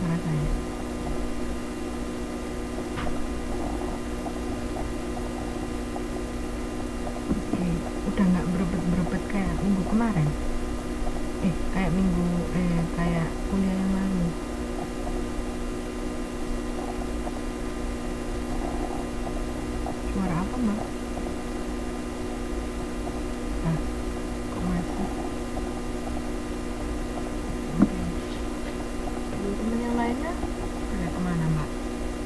suara saya. Oke, udah nggak berebet-berebet kayak minggu kemarin. Kayak kuliah yang lalu. Suara apa, Mbak? Kok masih? Oke. Teman-teman yang lainnya pada kemana, Mbak?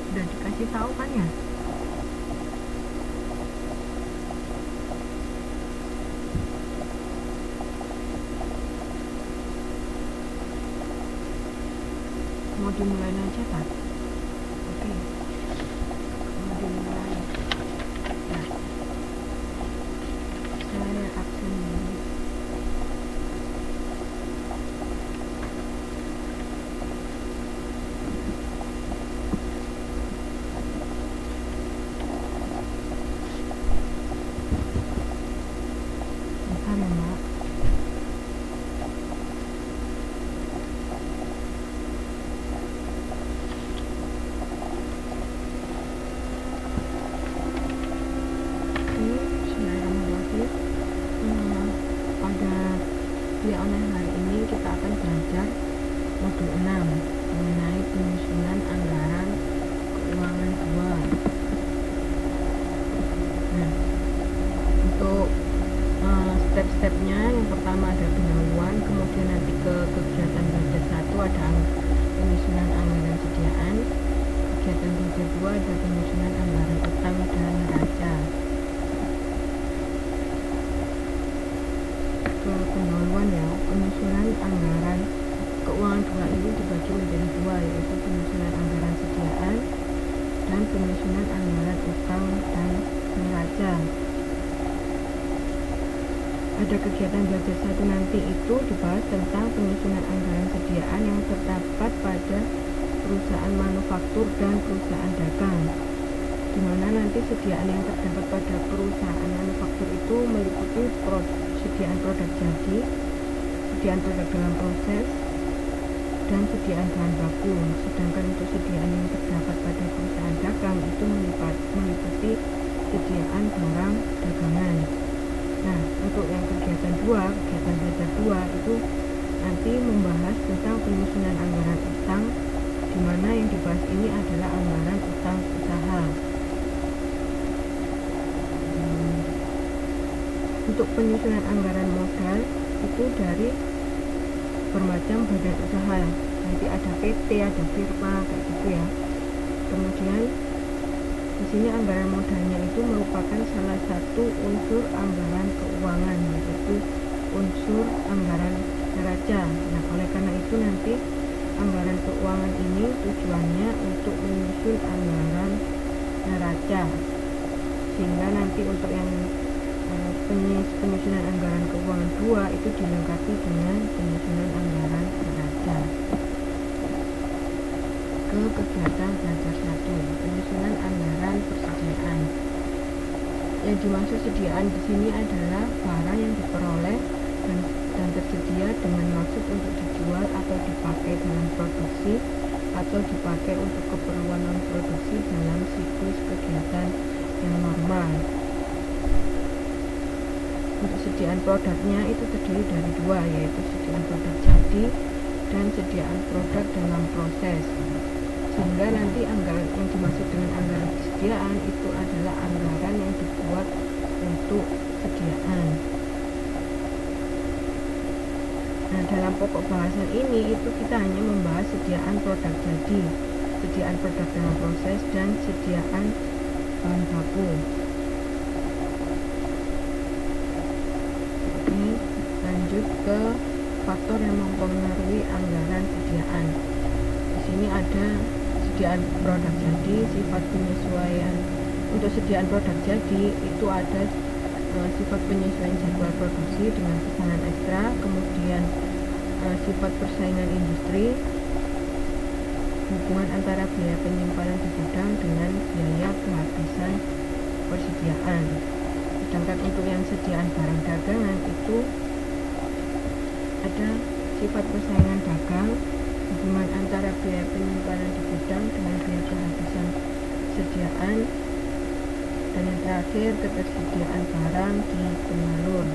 Udah dikasih tahu kan ya? Mau dimulai aja, Pak? Oke. Mau dimulai. Nah, saya absen dulu. Bentar ya, Mbak. Bismillahirrahmanirrahim. Pada kuliah online hari ini kita akan belajar modul 6 mengenai penyusunan anggaran keuangan 2. Nah, untuk step-stepnya, yang pertama ada pendahuluan, kemudian nanti ke kegiatan belajar 1 ada penyusunan anggaran sediaan, kegiatan belajar 2 ada penyusunan anggaran utang dan neraca. Ke pendahuluan ya, penyusunan anggaran keuangan 2 ini dibagi menjadi 2, yaitu penyusunan anggaran sediaan dan penyusunan anggaran utang dan neraca. Ada kegiatan belajar 1 nanti itu dibahas tentang penyusunan anggaran sediaan yang terdapat pada perusahaan manufaktur dan perusahaan dagang, di mana nanti sediaan yang terdapat pada perusahaan manufaktur itu meliputi sediaan produk jadi, sediaan produk dalam proses, dan sediaan bahan baku. Sedangkan untuk sediaan yang terdapat pada perusahaan dagang itu meliputi sediaan barang dagangan. Nah, untuk yang kegiatan 2, kegiatan belajar 2 itu nanti membahas tentang penyusunan anggaran utang, di mana yang dibahas ini adalah anggaran utang usaha. Untuk penyusunan anggaran modal itu dari bermacam badan usaha. Nanti ada PT, ada firma, kayak gitu ya. Kemudian di sini anggaran modalnya itu merupakan salah satu unsur anggaran keuangan, yaitu unsur anggaran neraca. Nah, oleh karena itu nanti anggaran keuangan ini tujuannya untuk menyusun anggaran neraca, sehingga nanti untuk yang penyusunan anggaran keuangan 2 itu dilengkapi dengan penyusunan anggaran neraca. Ke kegiatan belajar 1, penyusunan anggaran persediaan. Yang dimaksud sediaan di sini adalah barang yang diperoleh dan tersedia dengan maksud untuk dijual atau dipakai dalam produksi atau dipakai untuk keperluan non produksi dalam siklus kegiatan yang normal. Untuk sediaan produknya itu terdiri dari 2, yaitu sediaan produk jadi dan sediaan produk dalam proses. Sehingga nanti anggaran yang dimaksud dengan anggaran persediaan itu adalah anggaran yang dibuat untuk sediaan. Nah, dalam pokok bahasan ini itu kita hanya membahas sediaan produk jadi, sediaan produk dalam proses, dan sediaan bahan baku. Lanjut ke faktor yang mempengaruhi anggaran sediaan. Di sini ada sediaan produk jadi, sifat penyesuaian. Untuk sediaan produk jadi itu ada sifat penyesuaian jadwal produksi dengan pesanan ekstra, kemudian sifat persaingan industri, hubungan antara biaya penyimpanan di gudang dengan biaya kehabisan persediaan. Sedangkan untuk yang sediaan barang dagangan itu ada sifat persaingan dagang, hubungan antara biaya penyimpanan di gudang dengan biaya kehabisan sediaan, dan yang terakhir ketersediaan barang di penyalur.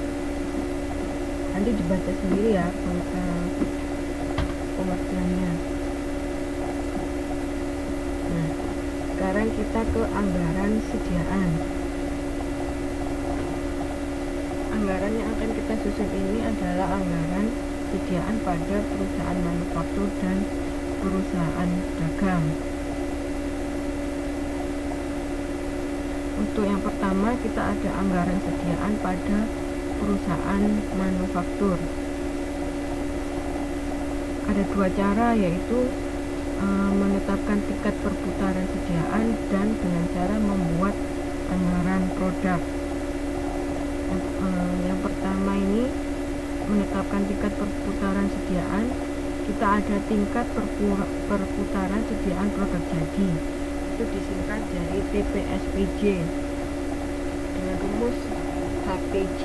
Nanti dibaca sendiri ya pengertiannya. Nah, sekarang kita ke anggaran sediaan. Anggaran yang akan kita susun ini adalah anggaran sediaan pada perusahaan manufaktur dan perusahaan dagang. Untuk yang pertama, kita ada anggaran sediaan pada perusahaan manufaktur. Ada dua cara, yaitu menetapkan tingkat perputaran sediaan dan dengan cara membuat anggaran produk. Yang pertama ini menetapkan tingkat perputaran sediaan. Kita ada tingkat perputaran sediaan produk jadi, itu disingkat dari TPSPJ, dengan rumus HPJ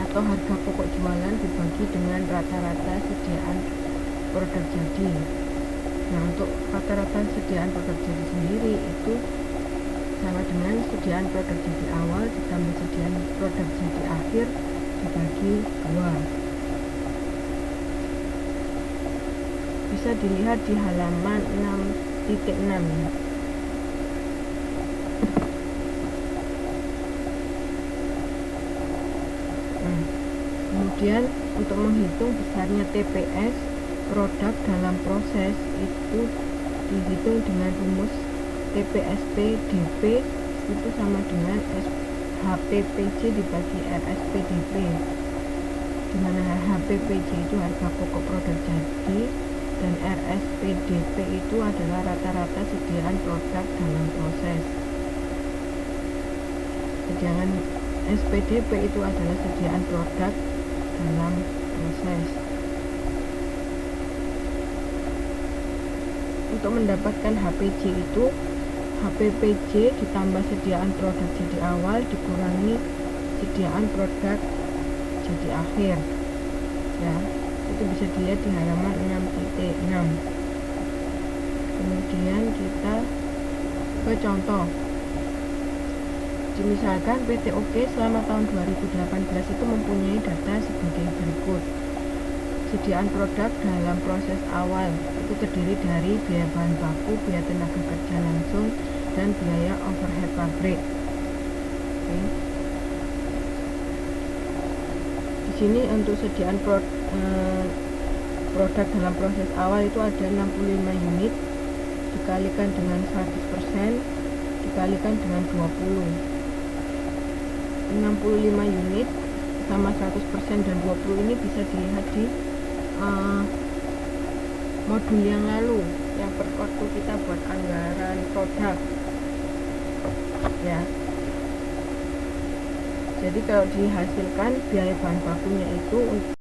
atau harga pokok jualan dibagi dengan rata-rata sediaan produk jadi. Nah, untuk rata-rata sediaan produk jadi sendiri itu sama dengan sediaan produk jadi awal ditambah sediaan produk jadi akhir dibagi 2. Bisa dilihat di halaman 6.6 ya. Kemudian untuk menghitung besarnya TPS produk dalam proses itu dihitung dengan rumus TPSP DP itu sama dengan HPPJ dibagi RSPDP, di mana HPPJ itu harga pokok produk jadi dan RSPDP itu adalah rata-rata sediaan produk dalam proses. Sedangkan SPDP itu adalah sediaan produk dalam proses. Untuk mendapatkan HPJ itu HPPJ ditambah sediaan produk jadi awal dikurangi sediaan produk jadi akhir ya, itu bisa dilihat di halaman 6.6. Kemudian kita ke contoh. Misalkan PT OK selama tahun 2018 itu mempunyai data sebagai berikut. Sediaan produk dalam proses awal itu terdiri dari biaya bahan baku, biaya tenaga kerja langsung, dan biaya overhead pabrik. Oke. Di sini untuk sediaan produk dalam proses awal itu ada 65 unit dikalikan dengan 100% dikalikan dengan 20. 65 unit sama 100% dan 20 ini bisa dilihat di modul yang lalu yang waktu kita buat anggaran produk ya. Jadi kalau dihasilkan biaya bahan bakunya itu